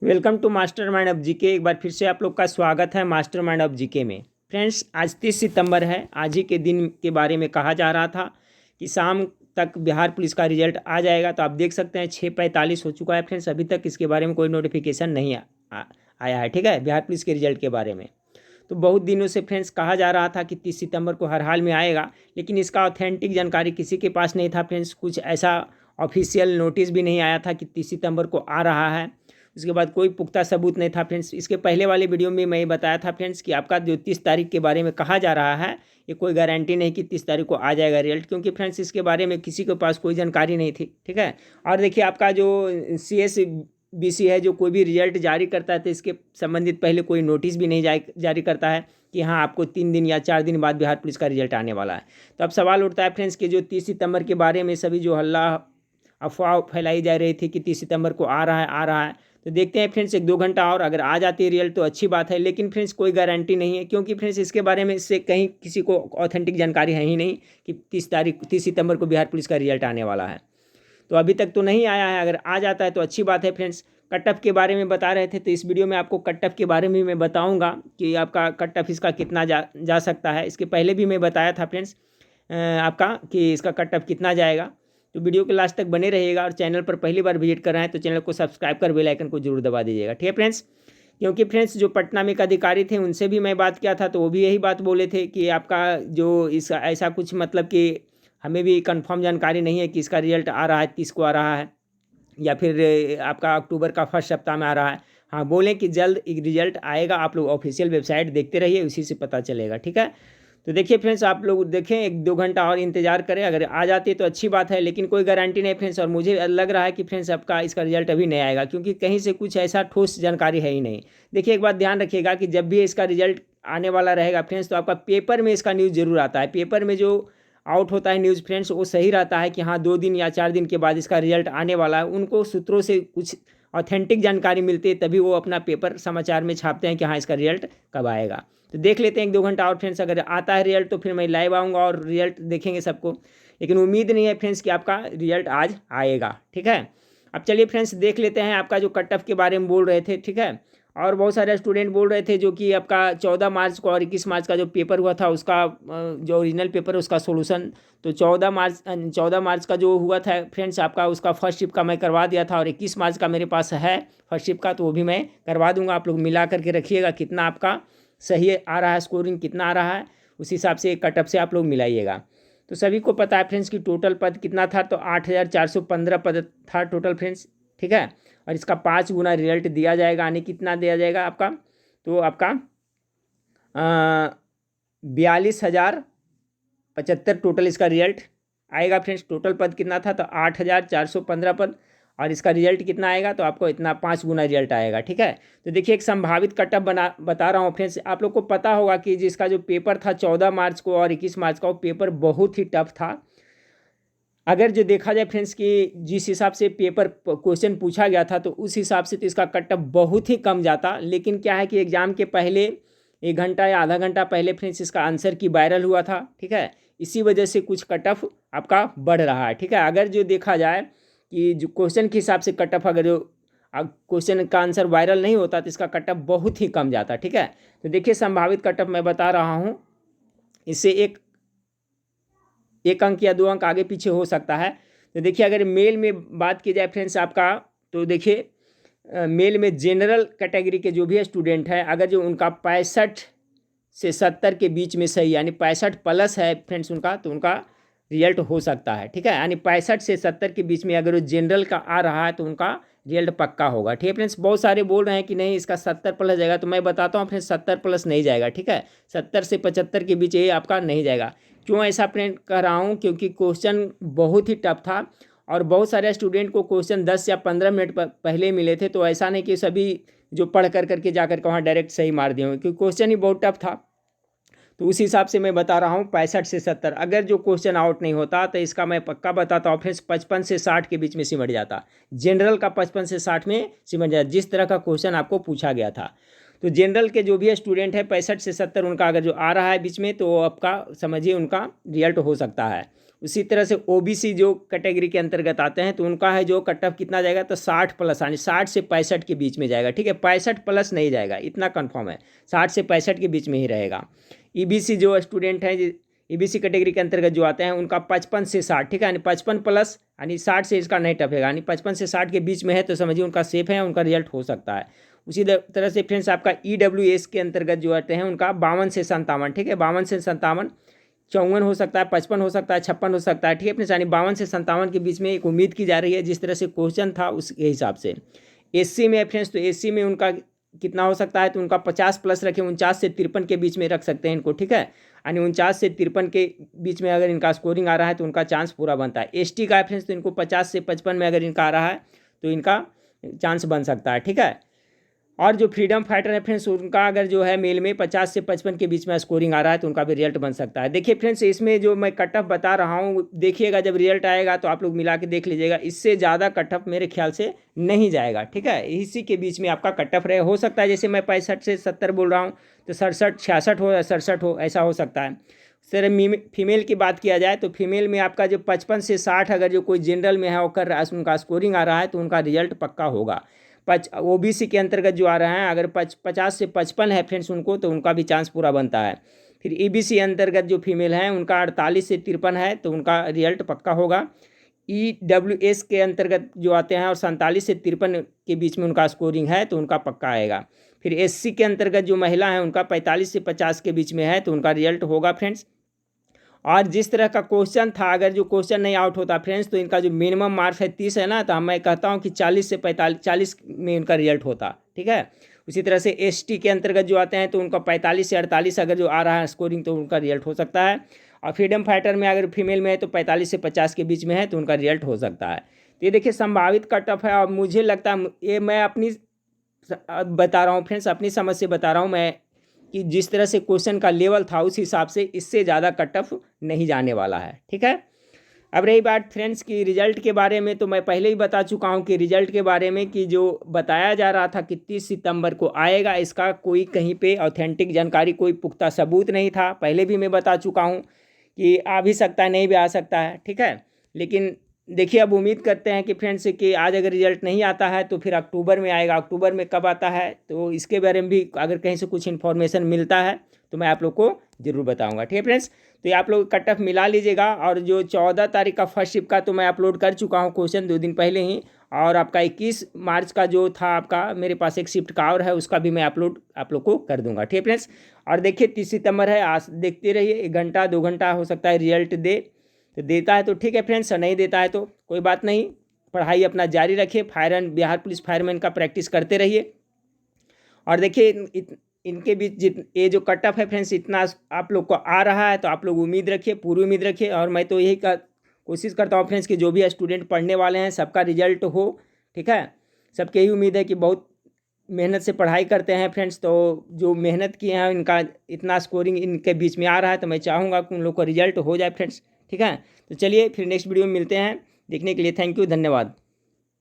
Welcome to master mind of GK. एक बार फिर से आप लोग का स्वागत है मास्टर माइंड ऑफ जीके में। फ्रेंड्स, आज 30 सितंबर है। आज ही के दिन के बारे में कहा जा रहा था कि शाम तक बिहार पुलिस का रिजल्ट आ जाएगा। तो आप देख सकते हैं 6:45 हो चुका है फ्रेंड्स, अभी तक इसके बारे में कोई नोटिफिकेशन नहीं आया है। ठीक है, बिहार पुलिस के रिजल्ट के बारे में तो बहुत दिनों से फ्रेंड्स कहा जा रहा था कि 30 सितंबर को हर हाल में आएगा, लेकिन इसका ऑथेंटिक जानकारी किसी के पास नहीं था फ्रेंड्स। कुछ ऐसा ऑफिशियल नोटिस भी नहीं आया था कि 30 सितंबर को आ रहा है। उसके बाद कोई पुख्ता सबूत नहीं था फ्रेंड्स। इसके पहले वाले वीडियो में मैं बताया था फ्रेंड्स कि आपका जो 30 तारीख के बारे में कहा जा रहा है, ये कोई गारंटी नहीं कि 30 तारीख को आ जाएगा रिजल्ट, क्योंकि फ्रेंड्स इसके बारे में किसी के पास कोई जानकारी नहीं थी। ठीक है, और देखिए आपका जो CSBC है, जो कोई भी रिजल्ट जारी करता है तो इसके संबंधित पहले कोई नोटिस भी नहीं जारी करता है कि हाँ आपको 3 दिन या 4 दिन बाद बिहार पुलिस का रिजल्ट आने वाला है। तो अब सवाल उठता है फ्रेंड्स कि जो 30 सितंबर के बारे में सभी जो हल्ला अफवाह फैलाई जा रही थी कि 30 सितंबर को आ रहा है, तो देखते हैं फ्रेंड्स 1-2 घंटा और अगर आ जाती है रिजल्ट तो अच्छी बात है, लेकिन फ्रेंड्स कोई गारंटी नहीं है, क्योंकि फ्रेंड्स इसके बारे में इससे कहीं किसी को ऑथेंटिक जानकारी है ही नहीं कि 30 सितंबर को बिहार पुलिस का रिजल्ट आने वाला है। तो अभी तक तो नहीं आया है, अगर आ जाता है तो अच्छी बात है फ्रेंड्स। कट ऑफ के बारे में बता रहे थे, तो इस वीडियो में आपको कट ऑफ के बारे में मैं बताऊंगा कि आपका कट ऑफ इसका कितना जा सकता है। इसके पहले भी मैं बताया था फ्रेंड्स आपका कि इसका कट ऑफ कितना जाएगा। तो वीडियो के लास्ट तक बने रहिएगा, और चैनल पर पहली बार विजिट कर रहे हैं तो चैनल को सब्सक्राइब कर बेल आइकन को जरूर दबा दीजिएगा। ठीक है फ्रेंड्स, क्योंकि फ्रेंड्स जो पटना में एक अधिकारी थे उनसे भी मैं बात किया था, तो वो भी यही बात बोले थे कि आपका जो इस ऐसा कुछ मतलब कि हमें भी कंफर्म जानकारी नहीं है कि इसका रिजल्ट आ रहा है 30 को आ रहा है या फिर आपका अक्टूबर का फर्स्ट सप्ताह में आ रहा है। हाँ, बोले कि जल्द रिजल्ट आएगा, आप लोग ऑफिशियल वेबसाइट देखते रहिए, उसी से पता चलेगा। ठीक है, तो देखिए फ्रेंड्स, आप लोग देखें 1-2 घंटा और इंतजार करें, अगर आ जाती है तो अच्छी बात है, लेकिन कोई गारंटी नहीं फ्रेंड्स। और मुझे लग रहा है कि फ्रेंड्स आपका इसका रिजल्ट अभी नहीं आएगा, क्योंकि कहीं से कुछ ऐसा ठोस जानकारी है ही नहीं। देखिए एक बात ध्यान रखिएगा कि जब भी इसका रिजल्ट आने वाला रहेगा फ्रेंड्स, तो आपका पेपर में इसका न्यूज़ जरूर आता है। पेपर में जो आउट होता है न्यूज़ फ्रेंड्स, वो सही रहता है कि हाँ 2 दिन या 4 दिन के बाद इसका रिजल्ट आने वाला है। उनको सूत्रों से कुछ ऑथेंटिक जानकारी मिलती है, तभी वो अपना पेपर समाचार में छापते हैं कि हाँ इसका रिजल्ट कब आएगा। तो देख लेते हैं 1-2 घंटा और फ्रेंड्स, अगर आता है रिजल्ट तो फिर मैं लाइव आऊँगा और रिजल्ट देखेंगे सबको, लेकिन उम्मीद नहीं है फ्रेंड्स कि आपका रिजल्ट आज आएगा। ठीक है, अब चलिए फ्रेंड्स देख लेते हैं आपका जो कट ऑफ के बारे में बोल रहे थे। ठीक है, और बहुत सारे स्टूडेंट बोल रहे थे जो कि आपका 14 मार्च को और 21 मार्च का जो पेपर हुआ था उसका जो ओरिजिनल पेपर है उसका सोल्यूशन, तो 14 मार्च का जो हुआ था फ्रेंड्स आपका, उसका फर्स्ट शिफ्ट का मैं करवा दिया था, और 21 मार्च का मेरे पास है फर्स्ट शिफ्ट का, तो वो भी मैं करवा दूंगा। आप लोग मिला करके रखिएगा कितना आपका सही आ रहा है, स्कोरिंग कितना आ रहा है, उस हिसाब से कट ऑफ से आप लोग मिलाइएगा। तो सभी को पता है फ्रेंड्स कि टोटल पद कितना था, तो 8,415 पद था टोटल फ्रेंड्स। ठीक है, और इसका 5 गुना रिजल्ट दिया जाएगा, यानी कितना दिया जाएगा आपका, तो आपका 42,075 टोटल इसका रिजल्ट आएगा फ्रेंड्स। टोटल पद कितना था, तो 8,415 पद, और इसका रिजल्ट कितना आएगा, तो आपको इतना 5 गुना रिजल्ट आएगा। ठीक है, तो देखिए एक संभावित कटअप बता रहा हूँ फ्रेंड्स। आप लोग को पता होगा कि जिसका जो पेपर था 14 मार्च को और 21 मार्च का, वो पेपर बहुत ही टफ था। अगर जो देखा जाए फ्रेंड्स कि जिस हिसाब से पेपर क्वेश्चन पूछा गया था, तो उस हिसाब से तो इसका कट ऑफ बहुत ही कम जाता, लेकिन क्या है कि एग्ज़ाम के पहले 1 घंटा या आधा घंटा पहले फ्रेंड्स इसका आंसर की वायरल हुआ था। ठीक है, इसी वजह से कुछ कट ऑफ आपका बढ़ रहा है। ठीक है, अगर जो देखा जाए कि जो क्वेश्चन के हिसाब से कट ऑफ, अगर जो क्वेश्चन का आंसर वायरल नहीं होता तो इसका कट ऑफ बहुत ही कम जाता। ठीक है, तो देखिए संभावित कट ऑफ मैं बता रहा हूँ, इससे एक अंक या 2 अंक आगे पीछे हो सकता है। तो देखिए अगर मेल में बात की जाए फ्रेंड्स आपका, तो देखिए मेल में जनरल कैटेगरी के जो भी स्टूडेंट हैं, अगर जो उनका 65 से 70 के बीच में सही, यानी 65 प्लस है फ्रेंड्स उनका, तो उनका रिजल्ट हो सकता है। ठीक है, यानी 65 से 70 के बीच में अगर वो जनरल का आ रहा है तो उनका रिजल्ट पक्का होगा। ठीक है फ्रेंड्स, बहुत सारे बोल रहे हैं कि नहीं इसका 70 प्लस जाएगा, तो मैं बताता हूँ फ्रेंड्स 70 प्लस नहीं जाएगा। ठीक है, 70 से 75 के बीच ये आपका नहीं जाएगा। क्यों ऐसा फ्रेंड कह रहा हूँ, क्योंकि क्वेश्चन बहुत ही टफ था, और बहुत सारे स्टूडेंट को क्वेश्चन 10 या 15 मिनट पहले मिले थे, तो ऐसा नहीं कि सभी जो पढ़ करके जाकर के वहाँ डायरेक्ट सही मार दिए होंगे, क्योंकि क्वेश्चन ही बहुत टफ था। तो उस हिसाब से मैं बता रहा हूँ 65 से 70। अगर जो क्वेश्चन आउट नहीं होता तो इसका मैं पक्का बताता हूँ फ्रेंड्स 55 से 60 के बीच में सिमट जाता। जनरल का 55 से 60 में सिमट जाता, जिस तरह का क्वेश्चन आपको पूछा गया था। तो जनरल के जो भी स्टूडेंट है 65 से 70 उनका अगर जो आ रहा है बीच में, तो आपका समझिए उनका रिजल्ट हो सकता है। उसी तरह से ओबीसी जो कैटेगरी के अंतर्गत आते हैं तो उनका है जो कट ऑफ कितना जाएगा, तो 60 प्लस, यानी 60 से 65 के बीच में जाएगा। ठीक है, 65 प्लस नहीं जाएगा, इतना कंफर्म है, 60 से 65 के बीच में ही रहेगा। ईबीसी जो स्टूडेंट हैं, ईबीसी कैटेगरी के अंतर्गत जो आते हैं उनका 55 से 60, ठीक है, यानी 55 प्लस, यानी 60 से इसका नहीं टपेगा, यानी 55 से 60 के बीच में है तो समझिए उनका सेफ है, उनका रिजल्ट हो सकता है। उसी तरह से फ्रेंड्स आपका EWS के अंतर्गत जो आते हैं उनका 52 से 57, ठीक है, 52 से 57, 54 हो सकता है, 55 हो सकता है, 56 हो सकता है। ठीक है फ्रेंड्स, यानी 52 से 57 के बीच में एक उम्मीद की जा रही है, जिस तरह से क्वेश्चन था उसके हिसाब से। एससी में फ्रेंड्स, तो एससी में उनका कितना हो सकता है, तो उनका 50 प्लस रखें, 49 से 53 के बीच में रख सकते हैं इनको। ठीक है, यानी 49 से 53 के बीच में अगर इनका स्कोरिंग आ रहा है तो उनका चांस पूरा बनता है। एसटी का फ्रेंड्स, तो इनको 50 से 55 में अगर इनका आ रहा है तो इनका चांस बन सकता है। ठीक है, और जो फ्रीडम फाइटर है फ्रेंड्स, उनका अगर जो है मेल में 50 से 55 के बीच में स्कोरिंग आ रहा है तो उनका भी रिजल्ट बन सकता है। देखिए फ्रेंड्स, इसमें जो मैं कट ऑफ बता रहा हूँ, देखिएगा जब रिजल्ट आएगा तो आप लोग मिला के देख लीजिएगा, इससे ज़्यादा कट ऑफ मेरे ख्याल से नहीं जाएगा। ठीक है, इसी के बीच में आपका कट ऑफ रहे, हो सकता है जैसे मैं 65 से 70 बोल रहा हूँ तो 67, 66 हो या 67 हो, ऐसा हो सकता है। सर फीमेल की बात किया जाए तो फीमेल में आपका जो 55 से 60 अगर जो कोई जनरल में है वो कर रहा है, उनका स्कोरिंग आ रहा है तो उनका रिजल्ट पक्का होगा। ओबीसी के अंतर्गत जो आ रहा है अगर 50 से 55 है फ्रेंड्स उनको, तो उनका भी चांस पूरा बनता है। फिर ईबीसी अंतर्गत जो फीमेल हैं उनका 48 से 53 है तो उनका रिजल्ट पक्का होगा। EWS के अंतर्गत जो आते हैं और 47 से 53 के बीच में उनका स्कोरिंग है तो उनका पक्का आएगा। फिर SC के अंतर्गत जो महिला है उनका 45 से 50 के बीच में है तो उनका रिजल्ट होगा फ्रेंड्स। और जिस तरह का क्वेश्चन था, अगर जो क्वेश्चन नहीं आउट होता फ्रेंड्स तो इनका जो मिनिमम मार्क्स है 30 है ना, तो मैं कहता हूँ कि 40 से 40 में इनका रिजल्ट होता। ठीक है, उसी तरह से ST के अंतर्गत जो आते हैं तो उनका 45 से 48 अगर जो आ रहा है स्कोरिंग तो उनका रिजल्ट हो सकता है। और फ्रीडम फाइटर में अगर फीमेल में है तो 45 से 50 के बीच में है तो उनका रिजल्ट हो सकता है। तो ये देखिए संभावित कट ऑफ है, और मुझे लगता है ये मैं अपनी बता रहा हूँ फ्रेंड्स, अपनी समझ से बता रहा हूँ मैं कि जिस तरह से क्वेश्चन का लेवल था उस हिसाब से इससे ज़्यादा कट ऑफ नहीं जाने वाला है। ठीक है, अब रही बात फ्रेंड्स की रिजल्ट के बारे में, तो मैं पहले ही बता चुका हूं कि रिजल्ट के बारे में कि जो बताया जा रहा था कि 30 सितंबर को आएगा, इसका कोई कहीं पे ऑथेंटिक जानकारी, कोई पुख्ता सबूत नहीं था। पहले भी मैं बता चुका हूं कि आ भी सकता है, नहीं भी आ सकता है। ठीक है, लेकिन देखिए अब उम्मीद करते हैं कि फ्रेंड्स कि आज अगर रिजल्ट नहीं आता है तो फिर अक्टूबर में आएगा। अक्टूबर में कब आता है तो इसके बारे में भी अगर कहीं से कुछ इन्फॉर्मेशन मिलता है तो मैं आप लोग को ज़रूर बताऊंगा। ठीक है फ्रेंड्स, तो ये आप लोग कट ऑफ मिला लीजिएगा। और जो 14 तारीख का फर्स्ट शिफ्ट का तो मैं अपलोड कर चुका हूँ क्वेश्चन 2 दिन पहले ही, और आपका 21 मार्च का जो था आपका मेरे पास एक शिफ्ट का और है, उसका भी मैं अपलोड आप लोग को कर दूंगा। ठीक है फ्रेंड्स, और देखिए 30 सितंबर है, आज देखते रहिए, 1 घंटा 2 घंटा हो सकता है रिजल्ट दे, तो देता है तो ठीक है फ्रेंड्स, नहीं देता है तो कोई बात नहीं, पढ़ाई अपना जारी रखिए, बिहार पुलिस फायरमैन का प्रैक्टिस करते रहिए। और देखिए इनके बीच ये जो कट ऑफ है फ्रेंड्स इतना आप लोग को आ रहा है तो आप लोग उम्मीद रखिए, पूरी उम्मीद रखिए। और मैं तो यही कोशिश करता हूँ फ्रेंड्स कि जो भी स्टूडेंट पढ़ने वाले हैं सबका रिजल्ट हो। ठीक है, सबके ही उम्मीद है कि बहुत मेहनत से पढ़ाई करते हैं फ्रेंड्स, तो जो मेहनत किए हैं इनका इतना स्कोरिंग इनके बीच में आ रहा है तो मैं चाहूँगा कि उन लोग को रिजल्ट हो जाए फ्रेंड्स। ठीक है, तो चलिए फिर नेक्स्ट वीडियो में मिलते हैं। देखने के लिए थैंक यू, धन्यवाद।